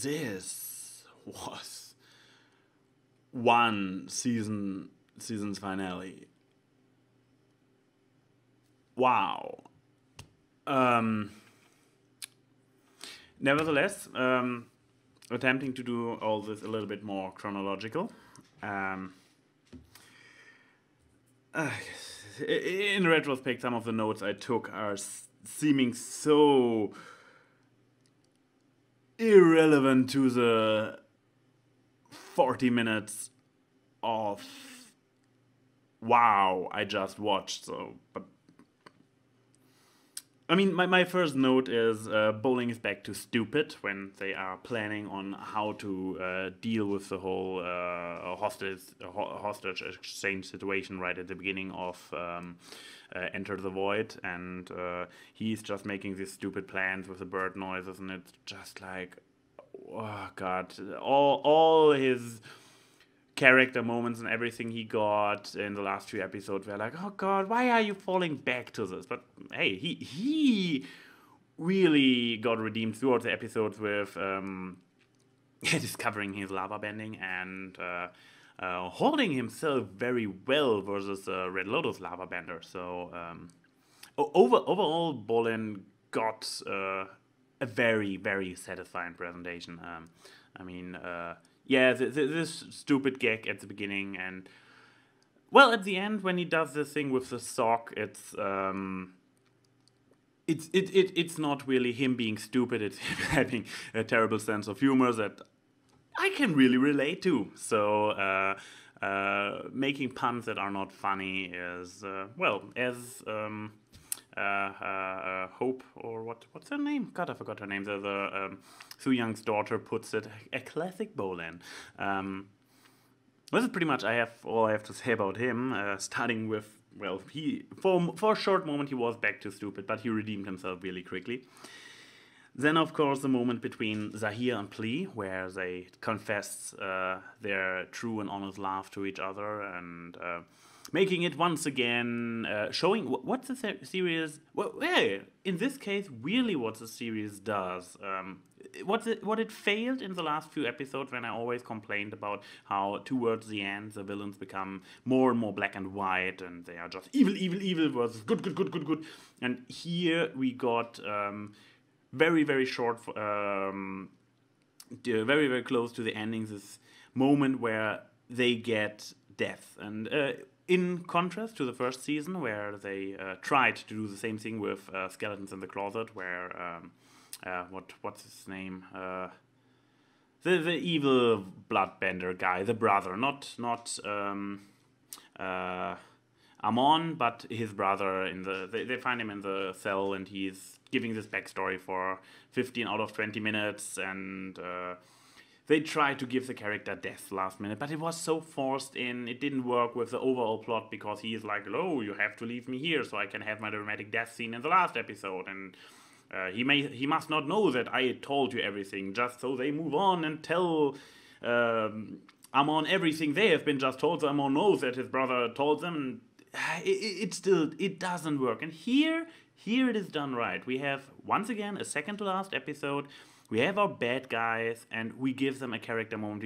this was one season's finale. Wow. Nevertheless, attempting to do all this a little bit more chronological. In retrospect, some of the notes I took are seeming so irrelevant to the 40 minutes of wow I just watched. So, but I mean, my first note is bowling is back to stupid when they are planning on how to deal with the whole hostage exchange situation right at the beginning of Enter the Void, and he's just making these stupid plans with the bird noises, and it's just like, oh god, all his character moments and everything he got in the last few episodes were like, oh god, why are you falling back to this? But hey, he really got redeemed throughout the episodes with discovering his lava bending and holding himself very well versus Red Lotus lava bender. So overall, Bolin got a very, very satisfying presentation. I mean, yeah, this stupid gag at the beginning, and well, at the end when he does the thing with the sock, it's not really him being stupid. It's him having a terrible sense of humor that I can really relate to. So making puns that are not funny is well, as Hope, or what's her name? God, I forgot her name. The Su Young's daughter puts it, a classic Bolin. This is pretty much all I have to say about him. Starting with, well, he for a short moment he was back to stupid, but he redeemed himself really quickly. Then, of course, the moment between Zahir and Pli, where they confess their true and honest love to each other, and making it once again, showing what the series, well, in this case, really what the series does. What it failed in the last few episodes, when I always complained about how towards the end the villains become more and more black and white, and they are just evil versus good. And here we got very, very short, very, very close to the ending, this moment where they get death. And in contrast to the first season, where they tried to do the same thing with Skeletons in the Closet, where what's his name? The evil bloodbender guy, the brother, not AnY, but his brother. They find him in the cell, and he's giving this backstory for 15 out of 20 minutes, and they tried to give the character death last minute, but it was so forced in, it didn't work with the overall plot, because he is like, oh, you have to leave me here so I can have my dramatic death scene in the last episode, and he must not know that I told you everything, just so they move on and tell AnY everything they have been just told, so AnY knows that his brother told them. It doesn't work. And here it is done right. We have, once again, a second to last episode. We have our bad guys, and we give them a character moment.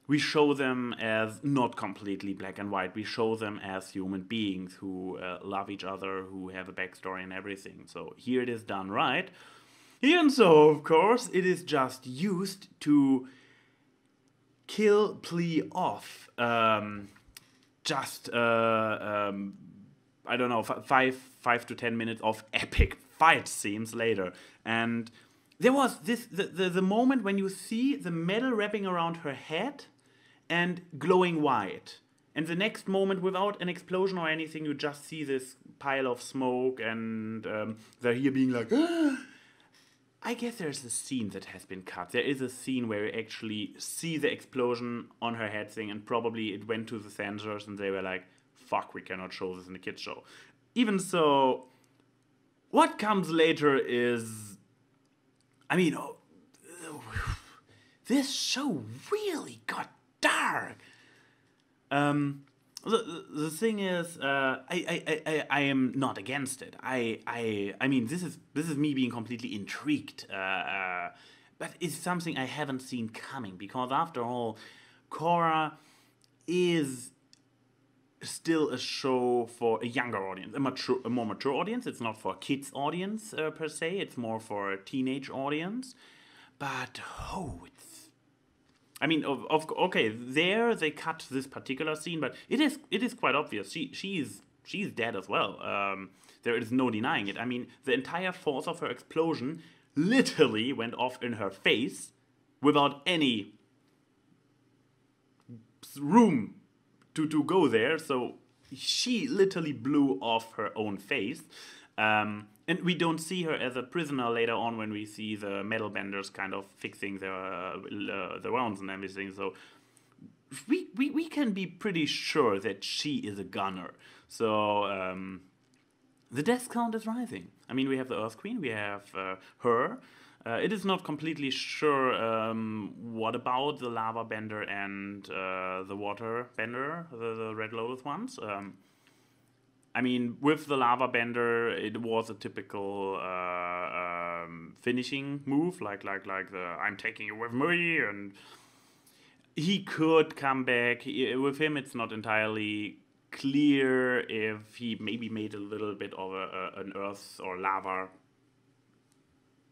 We show them as not completely black and white. We show them as human beings who love each other, who have a backstory and everything. So here it is done right. Even so, of course, it is just used to kill Pli off. I don't know, 5 to 10 minutes of epic fight scenes later. And there was the moment when you see the metal wrapping around her head and glowing white. And the next moment, without an explosion or anything, you just see this pile of smoke, and they're here being like, ah! I guess there's a scene that has been cut. There is a scene where you actually see the explosion on her head thing, and probably it went to the censors and they were like, fuck, we cannot show this in a kids show. Even so, what comes later is, I mean, this show really got dark. The thing is, I am not against it. I mean, this is me being completely intrigued. but it's something I haven't seen coming, because after all, Korra is still a show for a younger audience, a more mature audience. It's not for a kids audience per se. It's more for a teenage audience. But I mean, okay, there they cut this particular scene, but it is quite obvious. She's dead as well. There is no denying it. I mean, the entire force of her explosion literally went off in her face without any room to go there. So she literally blew off her own face. And we don't see her as a prisoner later on when we see the metal benders kind of fixing the rounds and everything. So we can be pretty sure that she is a gunner. So the death count is rising. I mean, we have the Earth Queen, we have her. It is not completely sure what about the lava bender and the water bender, the Red Lotus ones. I mean, with the lava bender, it was a typical finishing move, like the "I'm taking you with me," and he could come back. With him, it's not entirely clear if he maybe made a little bit of an earth or lava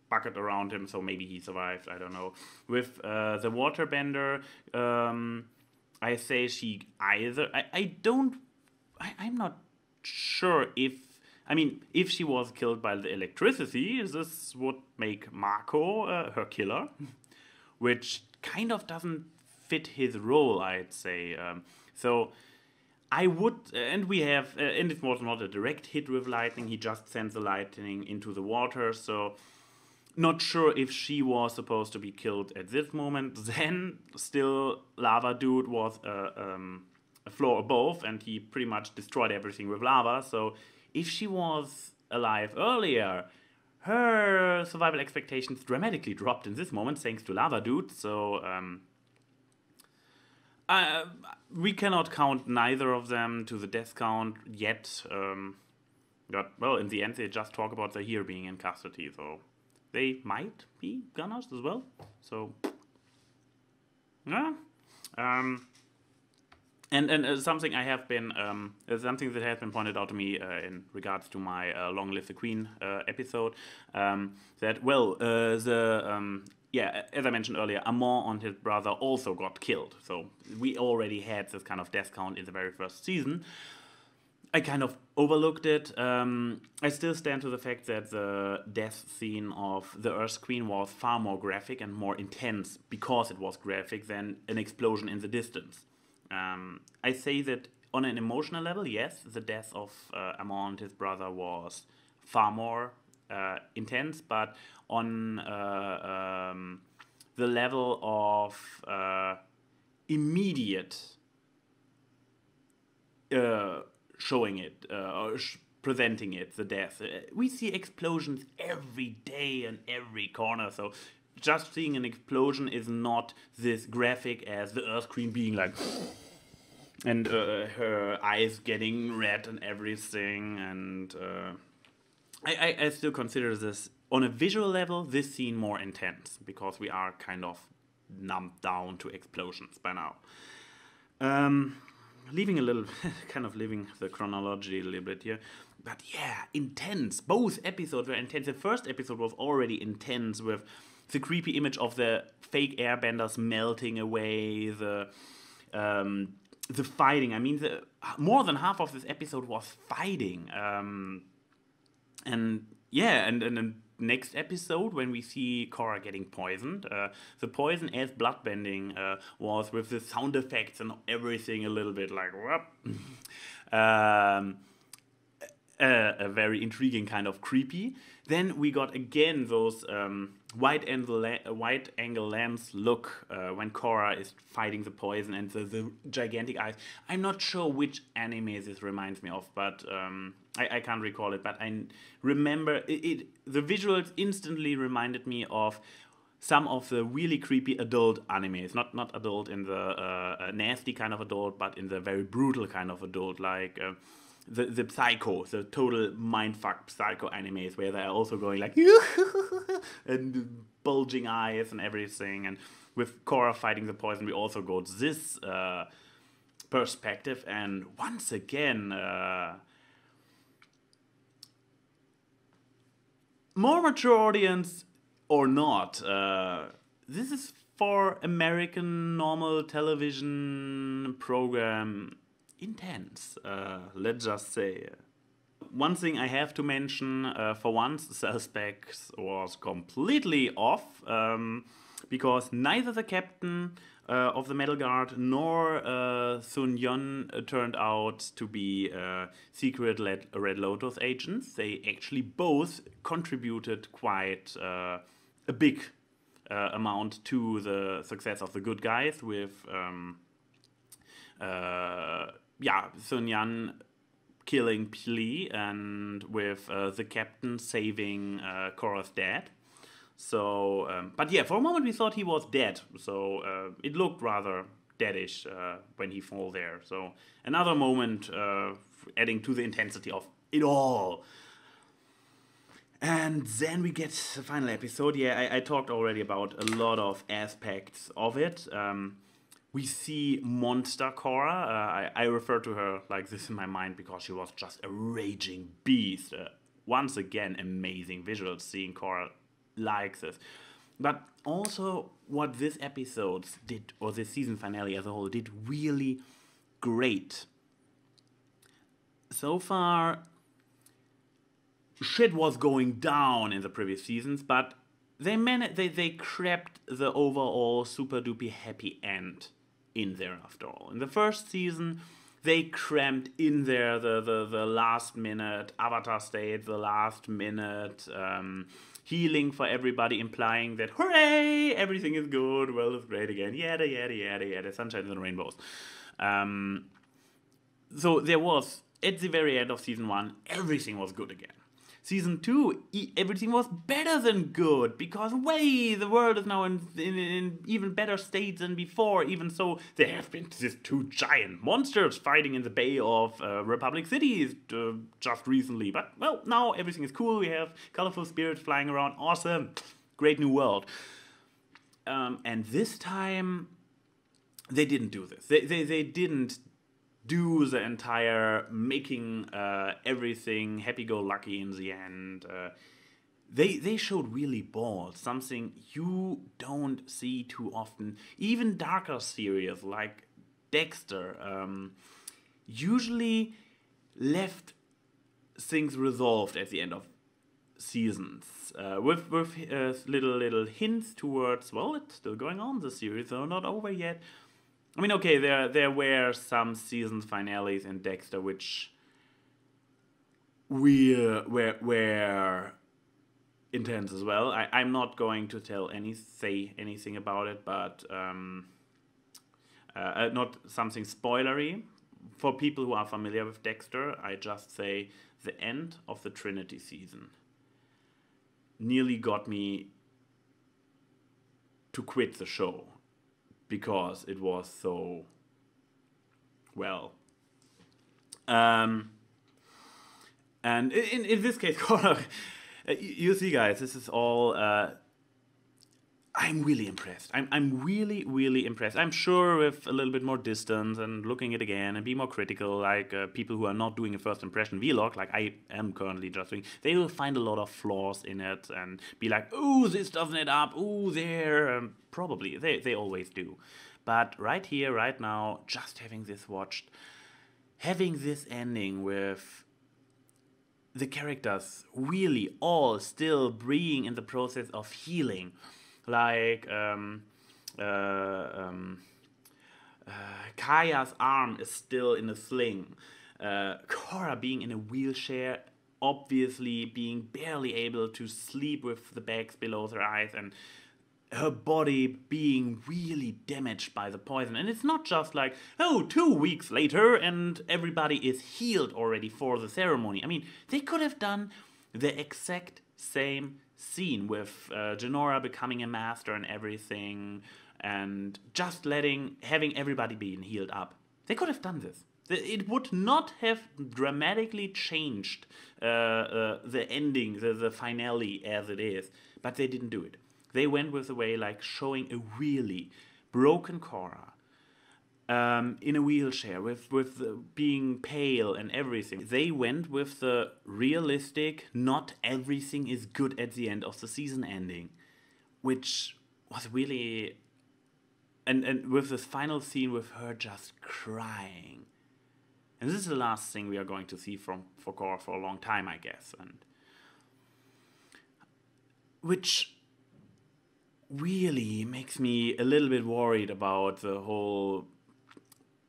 bucket around him, so maybe he survived. I don't know. With the water bender, I say she either. I'm not sure if she was killed by the electricity, this would make Marco her killer, which kind of doesn't fit his role, I'd say. So I would, and we have, and it was not a direct hit with lightning, he just sent the lightning into the water, so not sure if she was supposed to be killed at this moment. Then still Lava Dude was a floor above, and he pretty much destroyed everything with lava. So if she was alive earlier, her survival expectations dramatically dropped in this moment thanks to Lava Dude. So we cannot count neither of them to the death count yet. But, well, in the end, they just talk about the here being in custody, so they might be gunners as well. So, yeah. And something I have been, something that has been pointed out to me in regards to my Long Live the Queen episode, that, well, yeah, as I mentioned earlier, AnY and his brother also got killed. So we already had this kind of death count in the very first season. I kind of overlooked it. I still stand to the fact that the death scene of the Earth Queen was far more graphic and more intense because it was graphic than an explosion in the distance. I say that on an emotional level, yes, the death of AnY and his brother was far more intense, but on the level of immediate showing it, or presenting it, the death. We see explosions every day in every corner, so just seeing an explosion is not this graphic as the Earth Queen being like, and her eyes getting red and everything, and I still consider this, on a visual level, this scene more intense, because we are kind of numbed down to explosions by now. Leaving a little, kind of leaving the chronology a little bit here. But yeah, intense. Both episodes were intense. The first episode was already intense with the creepy image of the fake airbenders melting away, the fighting. I mean, more than half of this episode was fighting. And yeah, and the next episode, when we see Korra getting poisoned, the poison as bloodbending was with the sound effects and everything a little bit like, whoop. A very intriguing, kind of creepy. Then we got again those wide angle lens look when Korra is fighting the poison and the gigantic eyes. I'm not sure which anime this reminds me of, but I can't recall it. But I remember the visuals instantly reminded me of some of the really creepy adult animes. Not adult in the nasty kind of adult, but in the very brutal kind of adult, like the psycho, the total mindfuck psycho animes where they're also going like and bulging eyes and everything. And with Korra fighting the poison, we also got this perspective. And once again, more mature audience or not, this is for American normal television program intense, let's just say. One thing I have to mention, for once, the specs was completely off, because neither the captain of the Metal Guard nor Sun Yun turned out to be secret Red Lotus agents. They actually both contributed quite a big amount to the success of the good guys, with Sun Yan killing Pili, and with the captain saving Korra's dad. So, but yeah, for a moment we thought he was dead. So it looked rather deadish when he fell there. So another moment adding to the intensity of it all. And then we get the final episode. Yeah, I talked already about a lot of aspects of it. We see Monster Korra. I refer to her like this in my mind because she was just a raging beast. Once again, amazing visuals seeing Korra like this. But also what this episode did, or this season finale as a whole, did really great. So far, shit was going down in the previous seasons, but they crept the overall super duper happy end in there after all. In the first season, they crammed in there the last minute Avatar state, the last minute healing for everybody, implying that hooray, everything is good, world is great again, yada yada yada yada, sunshine and rainbows. So there was, at the very end of season 1, everything was good again. Season 2, everything was better than good, because the world is now in even better state than before. Even so, there have been these 2 giant monsters fighting in the Bay of Republic City just recently. But, well, now everything is cool. We have colorful spirits flying around. Awesome. Great new world. And this time, they didn't do this. They didn't do the entire making everything happy-go-lucky in the end. They showed really balls, something you don't see too often. Even darker series like Dexter usually left things resolved at the end of seasons, with little hints towards, well, it's still going on, the series, so not over yet. I mean, okay, there were some season finales in Dexter which were intense as well. I'm not going to say anything about it, but not something spoilery. For people who are familiar with Dexter, I just say the end of the Trinity season nearly got me to quit the show, because it was so well. And in this case, you see, guys, this is all. I'm really impressed. I'm really, really impressed. I'm sure with a little bit more distance and looking it again and be more critical, like people who are not doing a first impression vlog, like I am currently just doing, they will find a lot of flaws in it and be like, ooh, this doesn't add up, ooh, there. Probably, they always do. But right here, right now, just having this watched, having this ending with the characters really all still being in the process of healing, like Kaya's arm is still in a sling, Korra being in a wheelchair, obviously being barely able to sleep with the bags below her eyes, and her body being really damaged by the poison. And it's not just like, oh, 2 weeks later and everybody is healed already for the ceremony. I mean, they could have done the exact same scene with Genora becoming a master and everything, and just having everybody being healed up. They could have done this. It would not have dramatically changed the ending, the finale as it is, but they didn't do it. They went with the way like showing a really broken Korra in a wheelchair with being pale and everything. They went with the realistic, not everything is good at the end of the season ending, which was really... And with this final scene with her just crying. And this is the last thing we are going to see for Korra for a long time, I guess. And which really makes me a little bit worried about the whole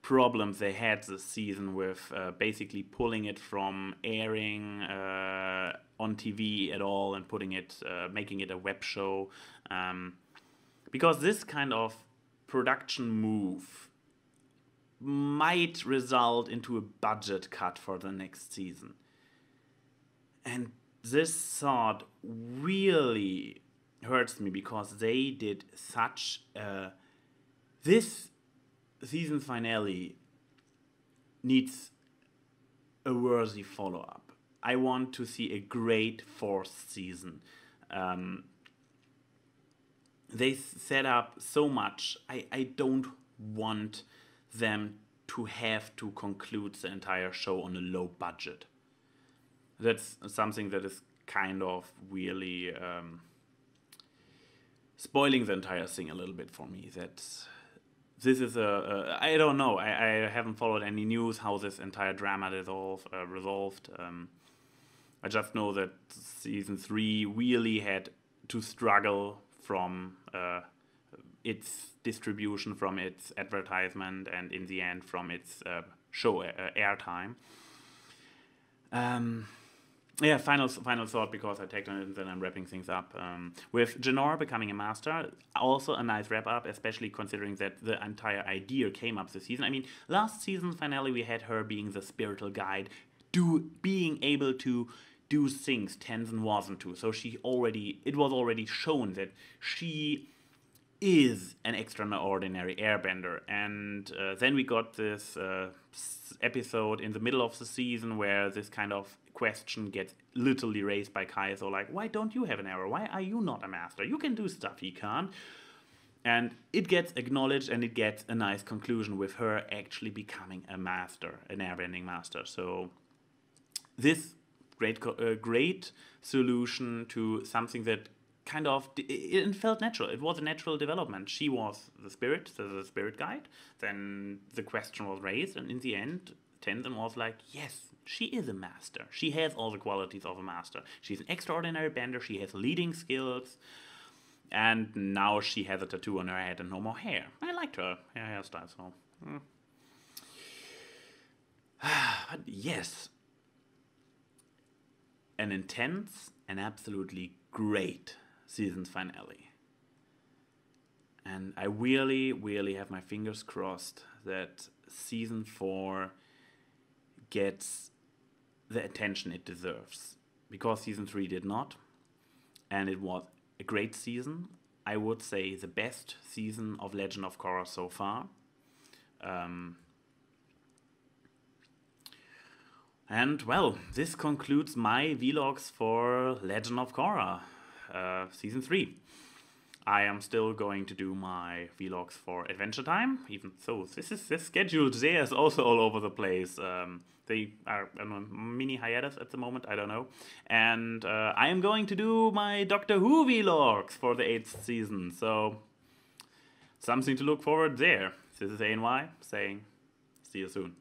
problems they had this season with basically pulling it from airing on TV at all and putting it, making it a web show. Because this kind of production move might result into a budget cut for the next season. And this thought really hurts me because they did such a... This season finale needs a worthy follow-up. I want to see a great fourth season. They set up so much. I don't want them to have to conclude the entire show on a low budget. That's something that is kind of really spoiling the entire thing a little bit for me. That this is I don't know. I haven't followed any news how this entire drama resolved. I just know that season 3 really had to struggle from its distribution, from its advertisement, and in the end from its show airtime. Yeah, final thought, because I take on it and then I'm wrapping things up. With Jinora becoming a master, also a nice wrap up, especially considering that the entire idea came up this season. I mean, last season finale we had her being the spiritual guide, being able to do things Tenzin wasn't to. So it was already shown that she is an extraordinary airbender. And then we got this episode in the middle of the season where this kind of question gets literally raised by Kai. So like, why don't you have an arrow? Why are you not a master? You can do stuff he can't. And it gets acknowledged, and it gets a nice conclusion with her actually becoming a master, an airbending master. So this great solution to something that kind of, it felt natural. It was a natural development. She was the spirit guide. Then the question was raised, and in the end, Tenzin was like, yes, she is a master. She has all the qualities of a master. She's an extraordinary bender. She has leading skills. And now she has a tattoo on her head and no more hair. I liked her hairstyle, so... But yes, an intense and absolutely great season finale. And I really, really have my fingers crossed that season 4 gets the attention it deserves. Because season 3 did not. And it was a great season. I would say the best season of Legend of Korra so far. And, well, this concludes my vlogs for Legend of Korra, Season 3. I am still going to do my vlogs for Adventure Time, even so this schedule there is also all over the place. They are on a mini hiatus at the moment, I don't know. And I am going to do my Doctor Who vlogs for the 8th season, so something to look forward there. This is AnY saying, see you soon.